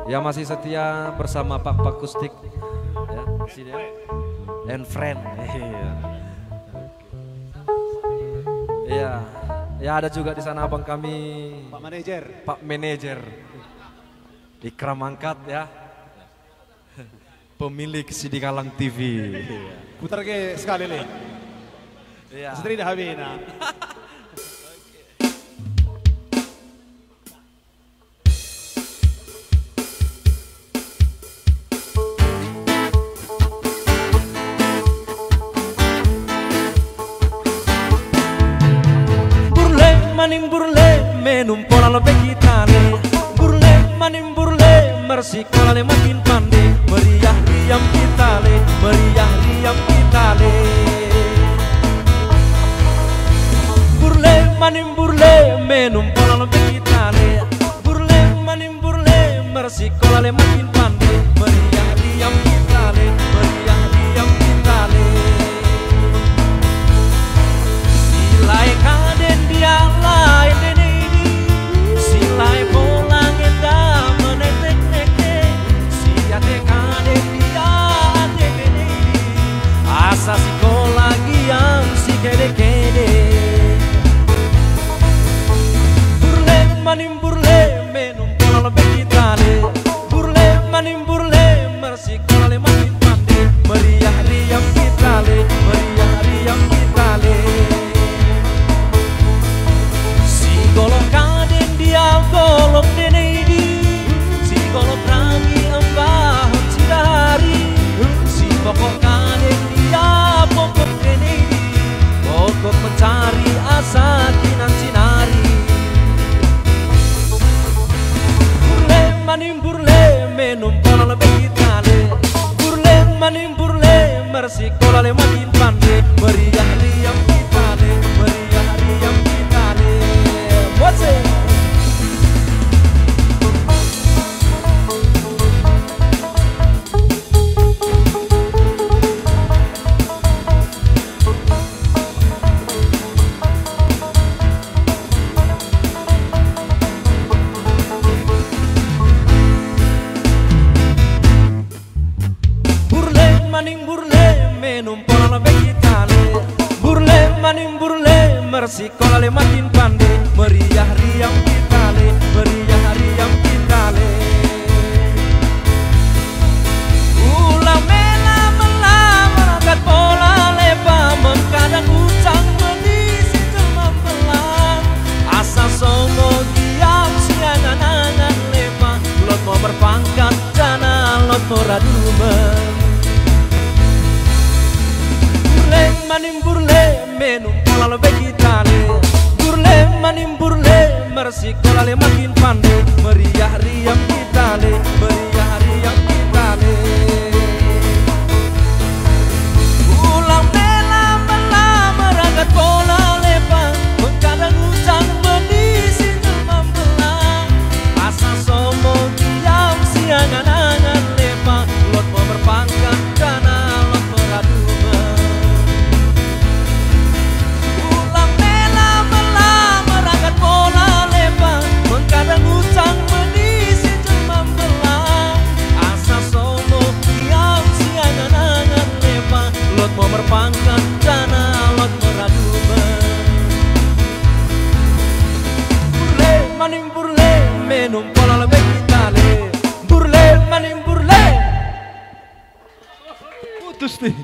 yang masih setia bersama Pak Kustik ya, sini ya. And friend. Iya. Ya ada juga di sana abang kami Pak Manajer Ikram Angkat ya. Pemilik Sidikalang TV. Putar ke sekali nih. Iya. Istri dah habina. Maning burle menum pola lo bekitane burle maning burle mersikola le makin pandai meriah riam kita le meriah riam kita le burle maning burle menum pola lo bekitane burle maning burle mersikola le makin pandai meriah riam kita le meriah riam kita le silai kaden dia asa psikologiam si kede-kede burle manim burle menum pola lo bekitane burle manim burle mersikola le makin pandai meriah riam kita le meriah riam kita le si golong kaden dia golong denedi si golong rangi ambah cidari si pokok kaden pokok denedi pokok mencari asa kinan sinari burle manim burle menum pola le bekitane burle manim burle mersikola le makin pandai meriah riam kita le meriah riam kita le what's it maning burle menum pola lo bekitane burle maning burle mersikola le makin pandai meriah riam kita le meriah riam kita le ulang mela mela meragat pola lepa mengkadang ucang mendisi cemam belang asa songo diam siangan-angan lepa lot mau berpangkat jana lot mau radumen manim burle menum pola lo bekitane burle manim burle mersikola le makin pandai meriah riam kita le meriah riam kita le ulang bela bela meragat pola lepa mengkadang usang berdisi demam belang asa somo diam siangan-angan lepa lot mau berpangkat dana lot meradu kadang utang menisi demam belang asa somo diam siangan-angan lepa lot mau berpangkat dana lot meradumen burle maning burle menum pola le bekitane burle maning burle putus nih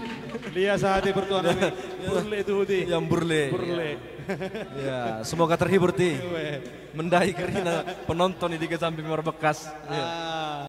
Lihat saat bertuan kami burle itu yang burle ya semoga terhibur ti mendai karena penonton di Samping Bekas.